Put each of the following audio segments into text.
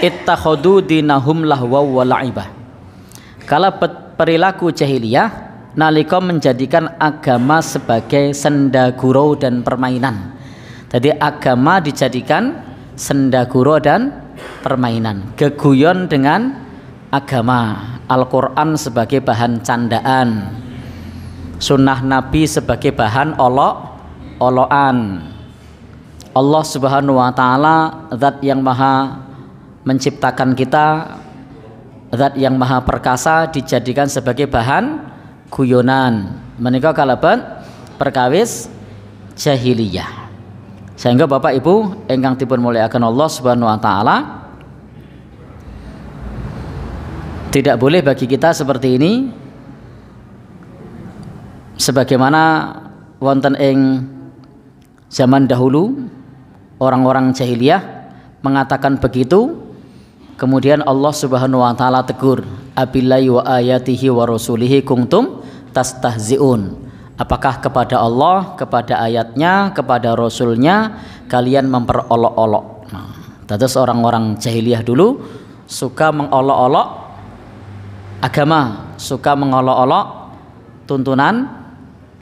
ittakhadhu dinahum lahwa wa la'ibah. Kalau perilaku jahiliyah nalika menjadikan agama sebagai senda gurau dan permainan. Jadi agama dijadikan senda gurau dan permainan, geguyon dengan agama, Al-Quran sebagai bahan candaan, sunnah Nabi sebagai bahan olok-olokan. Allah Subhanahu wa Ta'ala, zat yang maha menciptakan kita, zat yang maha perkasa, dijadikan sebagai bahan guyonan. Menika kalebet perkawis jahiliyah. Sehingga Bapak Ibu ingkang dipun mulyakaken Allah Subhanahu wa Ta'ala, tidak boleh bagi kita seperti ini, sebagaimana wonten ing zaman dahulu orang-orang jahiliyah mengatakan begitu, kemudian Allah Subhanahu wa Ta'ala tegur, abillahi wa ayatihi wa rasulihi kuntum tastahzi'un. Apakah kepada Allah, kepada ayatnya, kepada rasulnya kalian memperolok-olok. Terus orang-orang jahiliyah dulu suka mengolok-olok agama, suka mengolok-olok tuntunan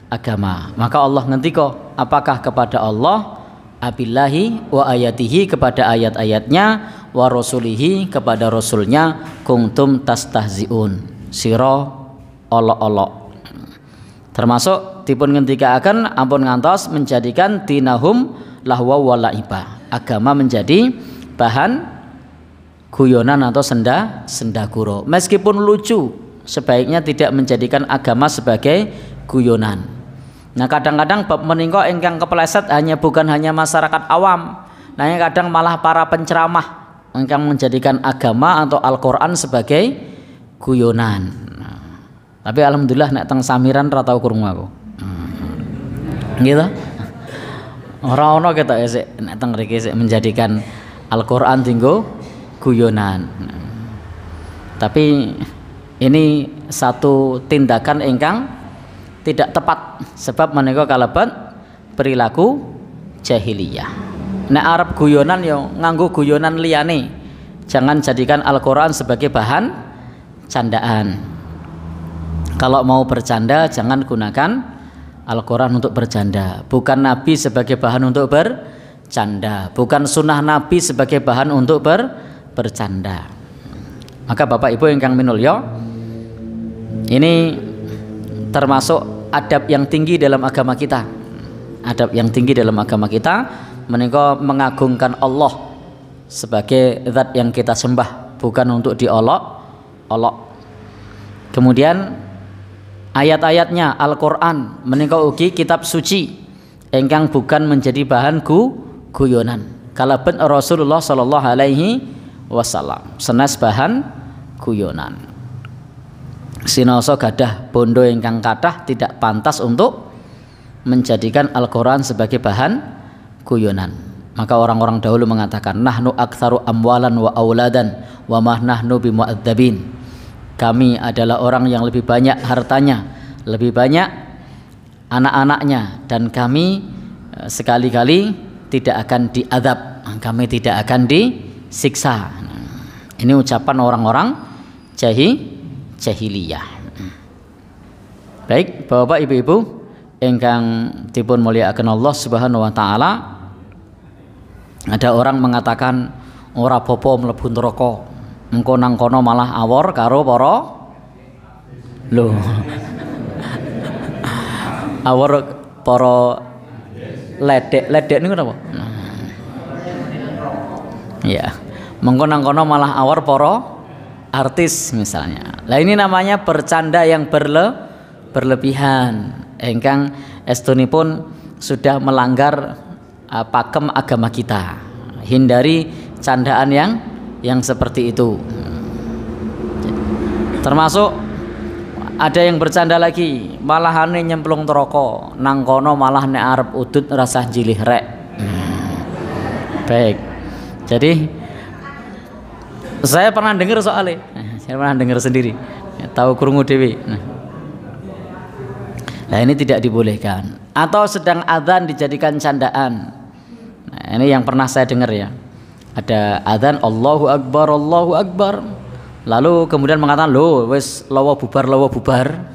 agama. Maka Allah ngendika, apakah kepada Allah, abillahi wa ayatihi, kepada ayat-ayatnya, wa rasulihi, kepada rasulnya, kuntum tastahziun, sira olok-olok. Termasuk dipun ngendikaken ampun ngantos menjadikan dinahum lahwa wa la'ibah, agama menjadi bahan guyonan atau senda gurau. Meskipun lucu, sebaiknya tidak menjadikan agama sebagai guyonan. Nah, kadang-kadang bab menika ingkang kepleset bukan hanya masyarakat awam, nah kadang malah para penceramah ingkang menjadikan agama atau Al-Qur'an sebagai guyonan. Tapi alhamdulillah nek teng samiran ra tau krungu aku. Gitu. Ora ono ketok sik nek teng mriki sik menjadikan Al-Qur'an tinggo guyonan. Tapi ini satu tindakan ingkang tidak tepat, sebab menika kalebet perilaku jahiliyah. Nek arep guyonan yo nganggo guyonan liyane. Jangan jadikan Al-Qur'an sebagai bahan candaan. Kalau mau bercanda jangan gunakan Al-Quran untuk bercanda, bukan Nabi sebagai bahan untuk bercanda, bukan sunnah Nabi sebagai bahan untuk bercanda. Maka Bapak Ibu ingkang minulya, ini termasuk adab yang tinggi dalam agama kita. Adab yang tinggi dalam agama kita menika mengagungkan Allah sebagai zat yang kita sembah, bukan untuk diolok-olok. Kemudian ayat-ayatnya Al-Quran menika ugi kitab suci ingkang bukan menjadi bahan guyonan. Kalebet Rasulullah sallallahu alaihi wasallam senes bahan guyonan. Sinaosa gadah bondo ingkang kathah tidak pantas untuk menjadikan Al-Quran sebagai bahan guyonan. Maka orang-orang dahulu mengatakan, nahnu aktsaru amwalan wa auladan wa ma nahnu bimu'adzabin. Kami adalah orang yang lebih banyak hartanya, lebih banyak anak-anaknya, dan kami sekali-kali tidak akan diadab, kami tidak akan disiksa. Ini ucapan orang-orang jahiliyah. Baik, Bapak Ibu-ibu ingkang dipun mulyakaken Allah Subhanahu wa Ta'ala, ada orang mengatakan ora popo mlebu neraka, engko nang kono malah awor karo para lho awor para ledek niku napa? Ya, mengko nang kono malah awor para artis misalnya. Lah ini namanya bercanda yang berlebihan, ingkang estunipun sudah melanggar pakem agama kita. Hindari candaan yang seperti itu. Termasuk ada yang bercanda lagi, malahane nyemplung neraka, nang kono malah nek arep udut rasah jilih rek. Baik. Jadi saya pernah dengar soalnya, saya pernah dengar sendiri, tahu krungu dhewe. Nah, ini tidak dibolehkan. Atau sedang adzan dijadikan candaan. Nah, ini yang pernah saya dengar ya. Ada adzan Allahu Akbar, Allahu Akbar. Lalu kemudian mengatakan, "Loh, wis lawa bubar, lawa bubar."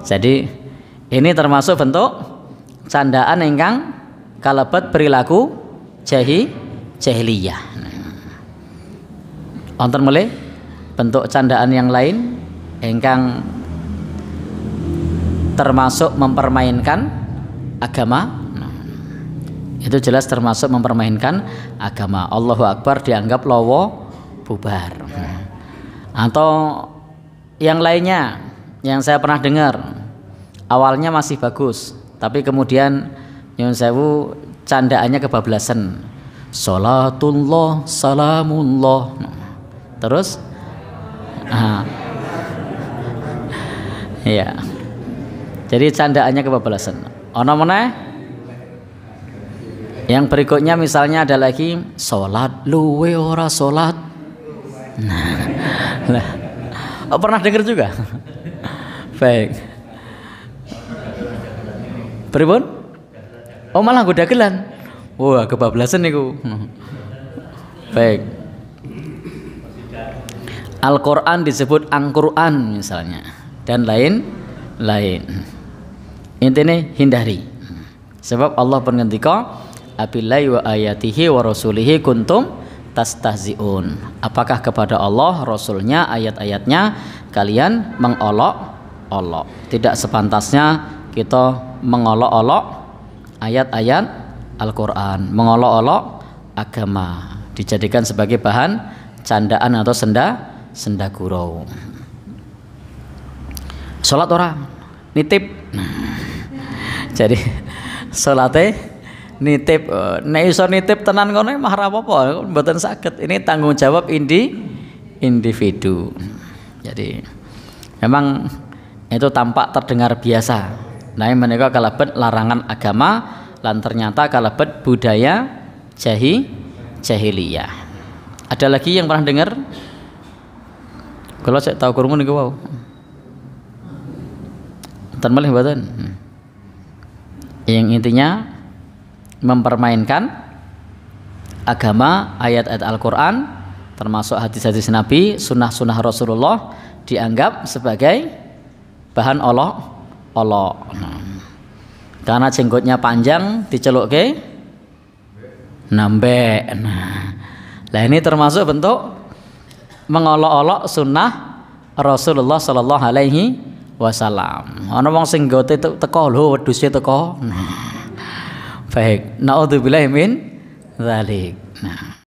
Jadi ini termasuk bentuk candaan ingkang kalebet perilaku jahiliyah. Wonten malih bentuk candaan yang lain ingkang termasuk mempermainkan agama. Itu jelas termasuk mempermainkan agama. Allahu Akbar dianggap lawa bubar. Atau yang lainnya yang saya pernah dengar, awalnya masih bagus, tapi kemudian nyun sewu candaannya kebablasan. Salatullah salamullah. Terus iya. Jadi candaannya kebablasan. Ono meneh yang berikutnya misalnya ada lagi salat luwe ora salat. Nah, pernah dengar juga? Baik. Pripun? Oh malah gue dagelan. Wah kebablasan niku. Baik. Al-Quran disebut Ang-Quran misalnya dan lain-lain. Intinya hindari. Sebab Allah berngendika, abillahi wa ayatihi wa rasulihi kuntum tastahzi'un. Apakah kepada Allah, Rasulnya, ayat-ayatnya kalian mengolok-olok? Tidak sepantasnya kita mengolok-olok ayat-ayat Al-Quran, mengolok-olok agama, dijadikan sebagai bahan candaan atau senda gurau. Sholat orang nitip. Jadi sholatnya nitip, nek iso nitip tenan ngono mah ora apa-apa, mboten saged. Ini tanggung jawab individu. Jadi memang itu tampak terdengar biasa. Nah, menika kalebet larangan agama lan ternyata kalebet budaya jahiliyah. Ada lagi yang pernah dengar? Kalau saya tahu kurungu niku wau. Ten malih mboten. Yang intinya mempermainkan agama, ayat-ayat Al-Quran, termasuk hadis-hadis Nabi, sunnah-sunnah Rasulullah dianggap sebagai bahan olok-olok. Karena jenggotnya panjang dicelukke nambek. Nah, ini termasuk bentuk mengolok-olok sunnah Rasulullah Sallallahu Alaihi Wasallam. Ana wong sing nggote teko lho wedhuse teko. Baik, naudzubillahi min dzalik. Nah.